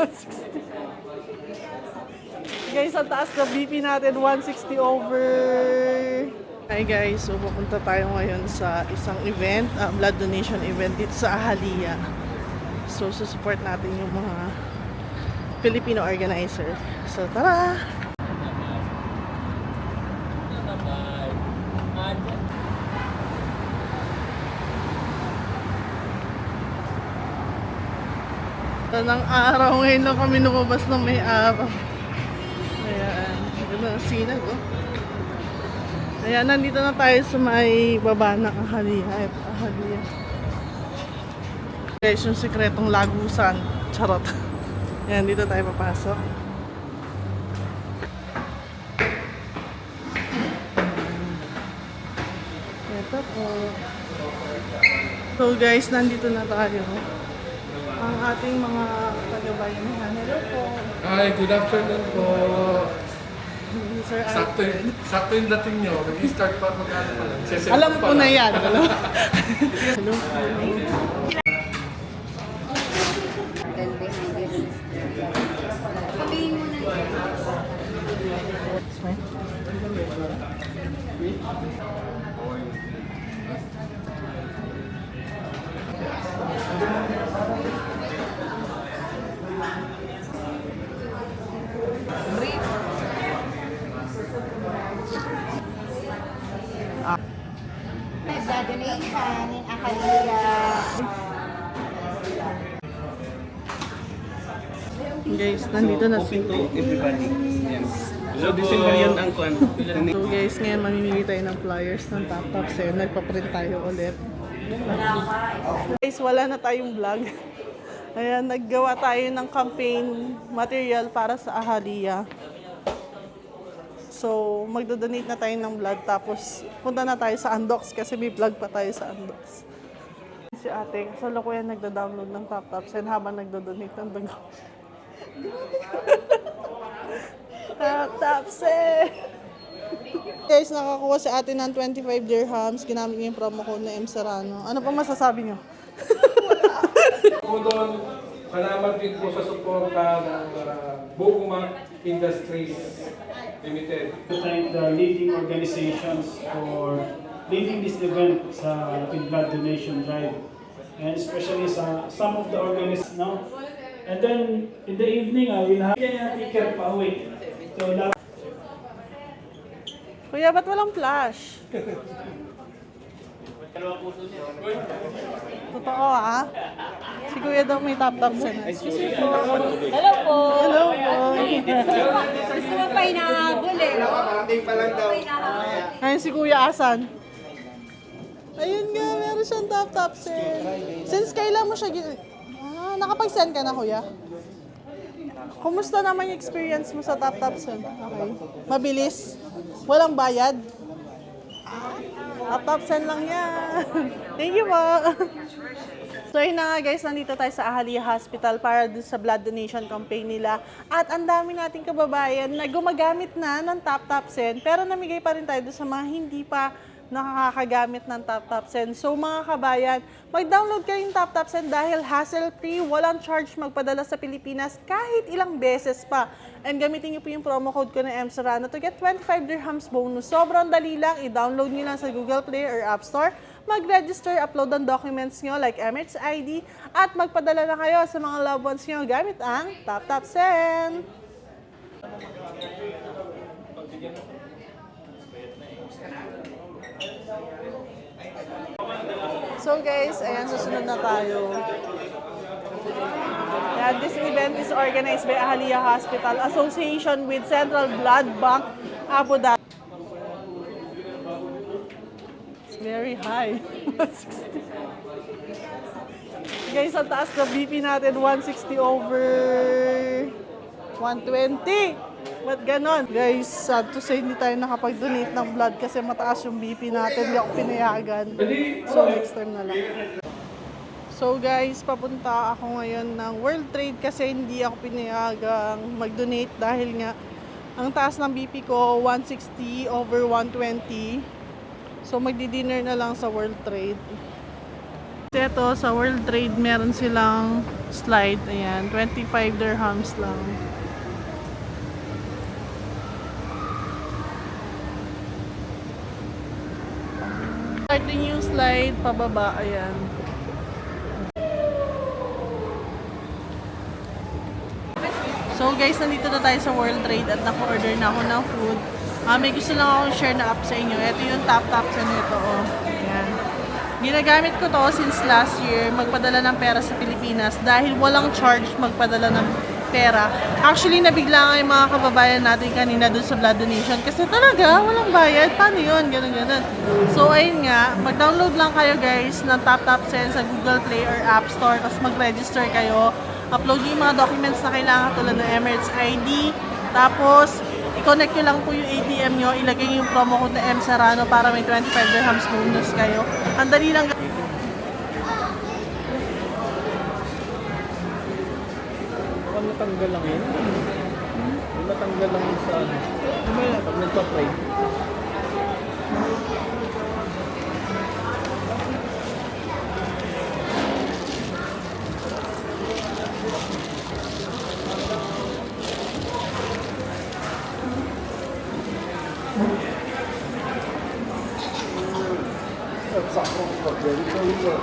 160. Guys, ang taas na BP natin, 160 over. Hi guys, so pupunta tayo ngayon sa isang event, blood donation event dito sa Ahalia. So, support natin yung mga Filipino organizer. So, tara! Tanang araw, ngayon lang kami lumabas ng may araw. Ayan, ganda ng sinag, oh. Ayan, nandito na tayo sa may baba ng Ahalia. Ahalia. Guys, yung sikretong lagusan. Charot. Ayan, dito tayo papasok. Ito po. So guys, nandito na tayo. Ang ating mga taga-bayanihan. Hello po. Hi, good afternoon po. Sir Sakto yung dating nyo. Nag-start pa mag-ano pa lang. alam ko na yan. Hello. Hello. Blood donation in Ahalia. Guys, nandito na si Everybody. Yes. So, December yan ang kuan. So guys, ngayon mamimili tayo ng flyers ng Top Sale. Nagpa-print tayo ulit. Guys, wala na tayong vlog. Ayan, naggawa tayo ng campaign material para sa Ahalia. So, magdodonate na tayo ng blood. Tapos, punta na tayo sa Andox kasi may vlog pa tayo sa Andox. Si ate, sa Lokoyan nagda-download ng Top Sale habang nagdodonate ng dugo. Top Sale! Guys, nakakuha si ate ng 25 dirhams. Ginamit niya yung promo code na M. Serrano. Ano pa masasabi niyo? Po doon, salamat din po sa suporta ng Bukumak Industries Limited. To thank the leading organizations for leading this event sa Rapid Blood Donation Drive, and especially sa some of the organizations now. And then in the evening, I will have a ticket pa uwi. So, Kuya, ba't walang flash? Totoo ah. Si Kuya daw may top sa na. Hello po. Hello po. Gusto mo pa inahabol eh. Parating pa lang daw. Ayun si Kuya asan? Ayun nga, meron siyang top sale. Since kailan mo siya nakapag-send ka na, Kuya? Kumusta naman yung experience mo sa top sale? Okay. Mabilis? Walang bayad? Top sale lang yan. Thank you po. So yun na nga guys, nandito tayo sa Ahalia Hospital para dun sa blood donation campaign nila. At ang dami nating kababayan na gumagamit na ng Top Send, pero namigay pa rin tayo dun sa mga hindi pa nakakagamit ng Top Send. So mga kabayan, mag-download kayo yung Top Send dahil hassle-free, walang charge magpadala sa Pilipinas kahit ilang beses pa. And gamitin niyo po yung promo code ko na M. Serrano to get 25 dirhams bonus. Sobrang dali lang, i-download niyo lang sa Google Play or App Store. Mag-register, upload ang documents nyo like Emirates ID at magpadala na kayo sa mga loved ones nyo gamit ang Top Send. So guys, ayan, susunod na tayo. And this event is organized by Ahalia Hospital Association with Central Blood Bank, Abu Dhabi. It's very high. 160. Guys, ang taas na BP natin, 160 over 120. Ba't ganon? Guys, sad to say, hindi tayo nakapag-donate ng blood kasi mataas yung BP natin. Hindi ako pinayagan. So, next time na lang. So guys, papunta ako ngayon ng World Trade kasi hindi ako pinayagang mag-donate dahil nga ang taas ng BP ko, 160 over 120. So, magdi-dinner na lang sa World Trade. Ito, sa World Trade, meron silang slide. Ayan, 25 dirhams lang. Start the new slide, pababa, ayan. So guys, nandito na tayo sa World Trade at naka-order na ako ng food. May gusto lang akong share na app sa inyo. Ito yung tap-tap sa nito, oh. Ayan. Ginagamit ko to since last year, magpadala ng pera sa Pilipinas dahil walang charge magpadala ng pera. Actually, nabigla nga yung mga kababayan natin kanina dun sa blood donation kasi talaga, walang bayad. Paano yun? Ganun. So, ayun nga, mag-download lang kayo guys ng TapTap Send sa Google Play or App Store tapos mag-register kayo. Upload yung mga documents na kailangan tulad ng Emirates ID. Tapos, i-connect nyo lang po yung ATM nyo, ilagay yung promo code na M Serrano para may 25 dirhams bonus kayo. Ang dali lang. Baka natanggal lang yun. Natanggal lang yun sa ano. Pag nagpa-play. Sakto, pag-ready ko yun.